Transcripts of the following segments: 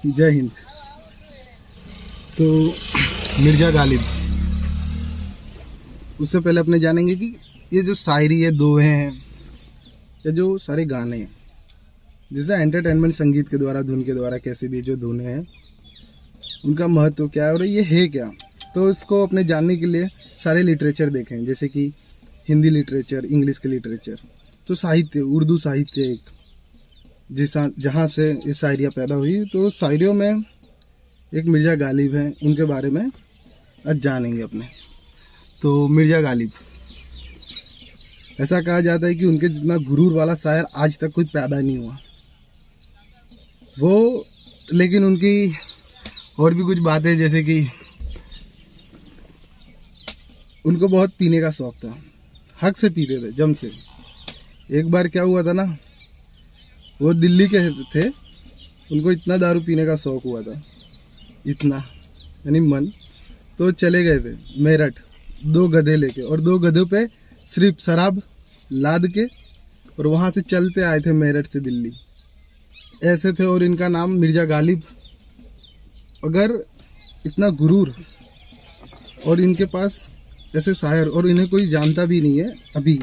जय हिंद। तो मिर्ज़ा गालिब, उससे पहले अपने जानेंगे कि ये जो शायरी है, दोहे हैं, या जो सारे गाने हैं, जैसे एंटरटेनमेंट संगीत के द्वारा, धुन के द्वारा, कैसे भी जो धुन है उनका महत्व क्या है और ये है क्या। तो इसको अपने जानने के लिए सारे लिटरेचर देखें, जैसे कि हिंदी लिटरेचर, इंग्लिश के लिटरेचर, तो साहित्य, उर्दू साहित्य एक जहाँ से ये शायरियाँ पैदा हुई। तो शायरियों में एक मिर्ज़ा गालिब हैं, उनके बारे में आज जानेंगे अपने। तो मिर्ज़ा गालिब, ऐसा कहा जाता है कि उनके जितना गुरूर वाला शायर आज तक कोई पैदा नहीं हुआ वो। लेकिन उनकी और भी कुछ बातें, जैसे कि उनको बहुत पीने का शौक था, हक से पीते थे, जम से। एक बार क्या हुआ था ना, वो दिल्ली के थे, उनको इतना दारू पीने का शौक हुआ था, इतना यानी मन, तो चले गए थे मेरठ 2 गधे लेके, और 2 गधों पे सिर्फ शराब लाद के, और वहाँ से चलते आए थे मेरठ से दिल्ली, ऐसे थे। और इनका नाम मिर्ज़ा गालिब। अगर इतना गुरूर और इनके पास ऐसे शायर, और इन्हें कोई जानता भी नहीं है अभी,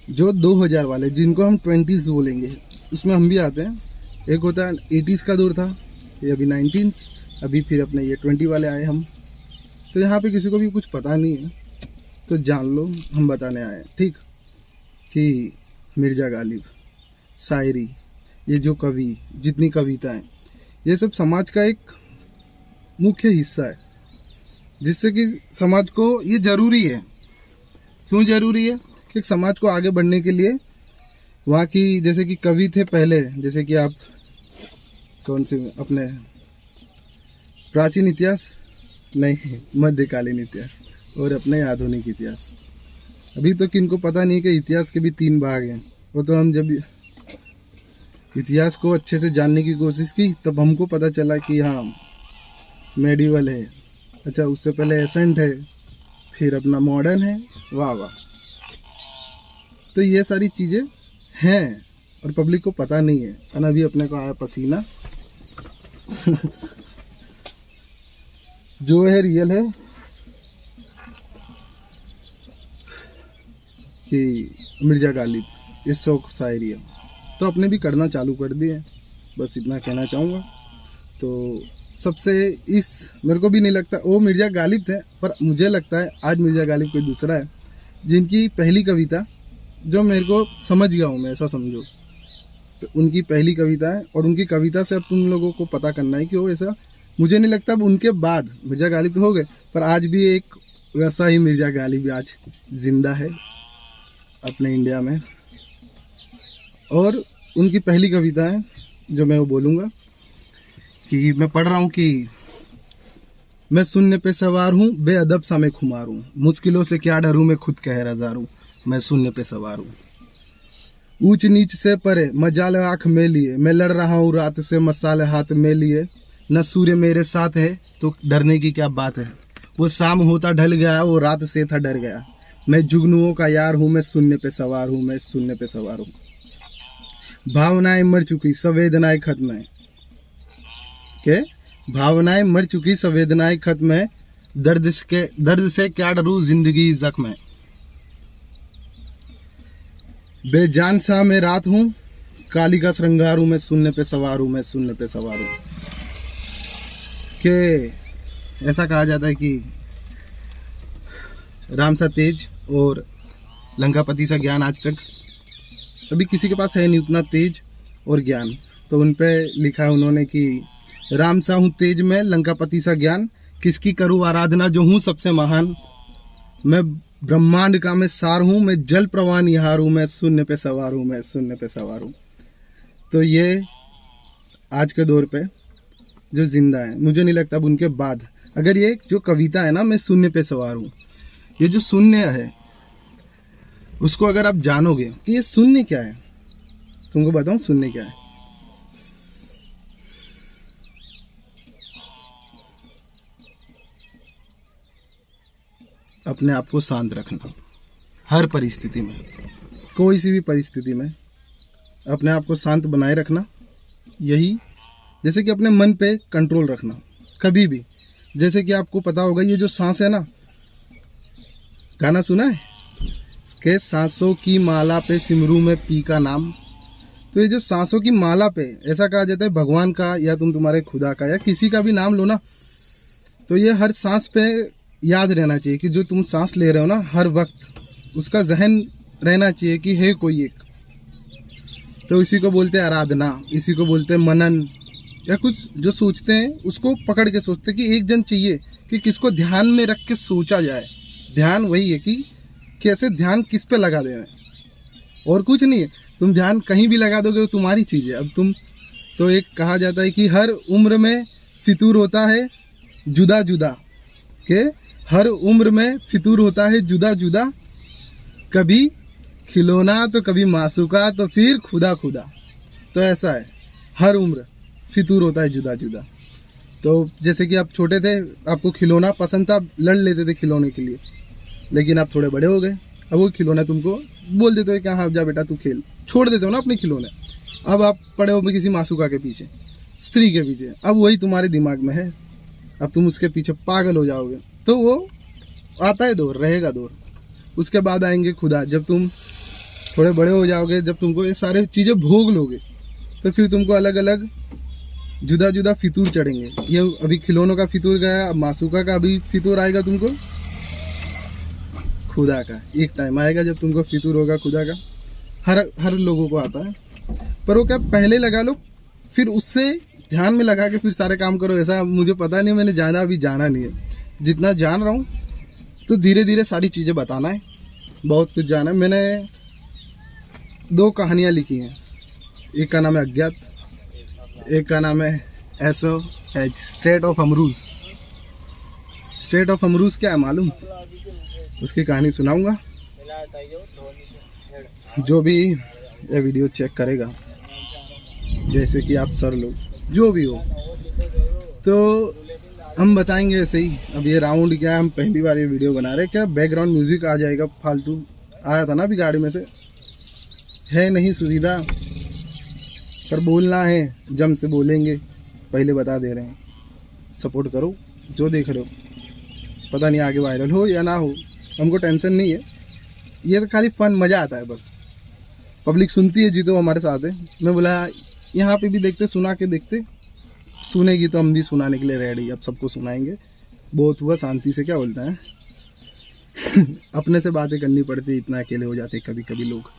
जो 2000 वाले, जिनको हम 20s बोलेंगे, उसमें हम भी आते हैं। एक होता है 80s का दौर था, ये अभी 19s, अभी फिर अपने ये 20 वाले आए हम। तो यहाँ पे किसी को भी कुछ पता नहीं है तो जान लो, हम बताने आए हैं, ठीक, कि मिर्ज़ा गालिब, शायरी, ये जो कवि, जितनी कविताएं, ये सब समाज का एक मुख्य हिस्सा है, जिससे कि समाज को ये ज़रूरी है। क्यों ज़रूरी है? कि समाज को आगे बढ़ने के लिए वहाँ की, जैसे कि कवि थे पहले, जैसे कि आप कौन से अपने प्राचीन इतिहास नहीं, मध्यकालीन इतिहास और अपने आधुनिक इतिहास। अभी तो किनको पता नहीं कि इतिहास के भी 3 भाग हैं। वो तो हम जब इतिहास को अच्छे से जानने की कोशिश की तब हमको पता चला कि हाँ, मेडिवल है, अच्छा उससे पहले एसेंट है, फिर अपना मॉडर्न है, वाह वाह। तो ये सारी चीज़ें हैं और पब्लिक को पता नहीं है। और अभी अपने को आया पसीना जो है रियल है कि मिर्ज़ा गालिब, ये शौक शायरी है, तो अपने भी करना चालू कर दिए, बस इतना कहना चाहूँगा। तो सबसे मेरे को भी नहीं लगता वो मिर्ज़ा गालिब थे, पर मुझे लगता है आज मिर्ज़ा गालिब कोई दूसरा है, जिनकी पहली कविता, जो मेरे को समझ गया हूँ मैं, ऐसा समझो, तो उनकी पहली कविता है। और उनकी कविता से अब तुम लोगों को पता करना है कि वो ऐसा, मुझे नहीं लगता अब उनके बाद, मिर्ज़ा गालिब तो हो गए, पर आज भी एक वैसा ही मिर्ज़ा गालिब आज जिंदा है अपने इंडिया में। और उनकी पहली कविता है जो मैं वो बोलूँगा, कि मैं पढ़ रहा हूँ कि मैं शून्य पे सवार हूँ, बेअदब सा मैं खुमार हूँ, मुश्किलों से क्या डरूँ, मैं खुद कहर हजार हूँ, मैं शून्य पे सवार हूँ। ऊंच नीच से परे मजाल आँख में लिए, मैं लड़ रहा हूँ रात से मसाले हाथ में लिए, न सूर्य मेरे साथ है तो डरने की क्या बात है, वो शाम होता ढल गया, वो रात से था डर गया, मैं जुगनुओं का यार हूँ, मैं शून्य पे सवार हूँ, मैं शून्य पे सवार हूँ। भावनाएं मर चुकी, संवेदनाएं खत्म है, के भावनाएं मर चुकी, संवेदनाएं खत्म है, दर्द से क्या डरूं, जिंदगी जख्म है। बेजान सा मैं रात हूँ, काली का श्रृंगार हूँ, मैं शून्य पे सवार हूँ, मैं शून्य पे सवार हूँ। के ऐसा कहा जाता है कि राम सा तेज और लंकापति सा ज्ञान आज तक अभी किसी के पास है नहीं, उतना तेज और ज्ञान। तो उन पे लिखा है उन्होंने कि राम सा हूँ तेज में, लंकापति सा ज्ञान, किसकी करूँ आराधना, जो हूँ सबसे महान, मैं ब्रह्मांड का मैं सार हूँ, मैं जल प्रवाह निहार हूँ, मैं शून्य पे सवार हूँ, मैं शून्य पे सवार हूँ। तो ये आज के दौर पे जो जिंदा है, मुझे नहीं लगता अब उनके बाद, अगर ये जो कविता है ना, मैं शून्य पे सवार हूँ, ये जो शून्य है उसको अगर आप जानोगे कि ये शून्य क्या है, तुमको बताऊँ शून्य क्या है। अपने आप को शांत रखना, हर परिस्थिति में, कोई सी भी परिस्थिति में अपने आप को शांत बनाए रखना, यही जैसे कि अपने मन पे कंट्रोल रखना कभी भी। जैसे कि आपको पता होगा ये जो सांस है ना, गाना सुना है कि सांसों की माला पे सिमरू में पी का नाम। तो ये जो सांसों की माला पे, ऐसा कहा जाता है भगवान का या तुम्हारे खुदा का या किसी का भी नाम लो ना, तो ये हर सांस पे याद रहना चाहिए कि जो तुम सांस ले रहे हो ना, हर वक्त उसका जहन रहना चाहिए कि है कोई एक। तो इसी को बोलते हैं आराधना, इसी को बोलते हैं मनन, या कुछ जो सोचते हैं उसको पकड़ के सोचते हैं कि एक जन चाहिए कि किसको ध्यान में रख के सोचा जाए। ध्यान वही है कि कैसे ध्यान किस पे लगा दें, और कुछ नहीं है। तुम ध्यान कहीं भी लगा दोगे वो तुम्हारी चीज़ है। अब तुम तो एक कहा जाता है कि हर उम्र में फितूर होता है जुदा जुदा, के हर उम्र में फितूर होता है जुदा जुदा, कभी खिलौना तो कभी मासूका तो फिर खुदा खुदा। तो ऐसा है, हर उम्र फितूर होता है जुदा जुदा। तो जैसे कि आप छोटे थे, आपको खिलौना पसंद था, आप लड़ लेते थे खिलौने के लिए, लेकिन आप थोड़े बड़े हो गए, अब वो खिलौना तुमको बोल देते हो कि हाँ जा बेटा तू खेल, छोड़ देते हो ना अपने खिलौने। अब आप पड़े हो किसी मासूका के पीछे, स्त्री के पीछे, अब वही तुम्हारे दिमाग में है, अब तुम उसके पीछे पागल हो जाओगे। तो वो आता है दौर, रहेगा दौर। उसके बाद आएंगे खुदा, जब तुम थोड़े बड़े हो जाओगे, जब तुमको ये सारे चीज़ें भोग लोगे, तो फिर तुमको अलग अलग जुदा जुदा फितूर चढ़ेंगे। ये अभी खिलौनों का फितूर गया, अब मासूका का अभी फितूर आएगा तुमको, खुदा का एक टाइम आएगा जब तुमको फितूर होगा खुदा का। हर लोगों को आता है, पर वो क्या पहले लगा लो, फिर उससे ध्यान में लगा के फिर सारे काम करो, ऐसा मुझे पता नहीं, मैंने अभी जाना नहीं है। जितना जान रहा हूँ तो धीरे धीरे सारी चीज़ें बताना है, बहुत कुछ जाना है। मैंने 2 कहानियाँ लिखी हैं, एक का नाम है अज्ञात, एक का नाम है एसओ स्टेट ऑफ अमरूज। स्टेट ऑफ अमरूज क्या है मालूम? उसकी कहानी सुनाऊंगा। जो भी ये वीडियो चेक करेगा, जैसे कि आप सर लोग जो भी हो, तो हम बताएंगे ऐसे ही। अब ये राउंड क्या है, हम पहली बार ये वीडियो बना रहे, क्या बैकग्राउंड म्यूजिक आ जाएगा फालतू, आया था ना अभी गाड़ी में से, है नहीं सुविधा, पर बोलना है, जम से बोलेंगे, पहले बता दे रहे हैं। सपोर्ट करो जो देख रहे हो, पता नहीं आगे वायरल हो या ना हो, हमको टेंशन नहीं है, ये तो खाली फन, मज़ा आता है बस। पब्लिक सुनती है जी तो हमारे साथ है। मैं बोला यहाँ पे भी देखते, सुना के देखते, सुनेगी तो हम भी सुनाने के लिए रेडी, अब सबको सुनाएंगे। बहुत हुआ शांति से, क्या बोलता है अपने से बातें करनी पड़ती, इतना अकेले हो जाते कभी कभी लोग।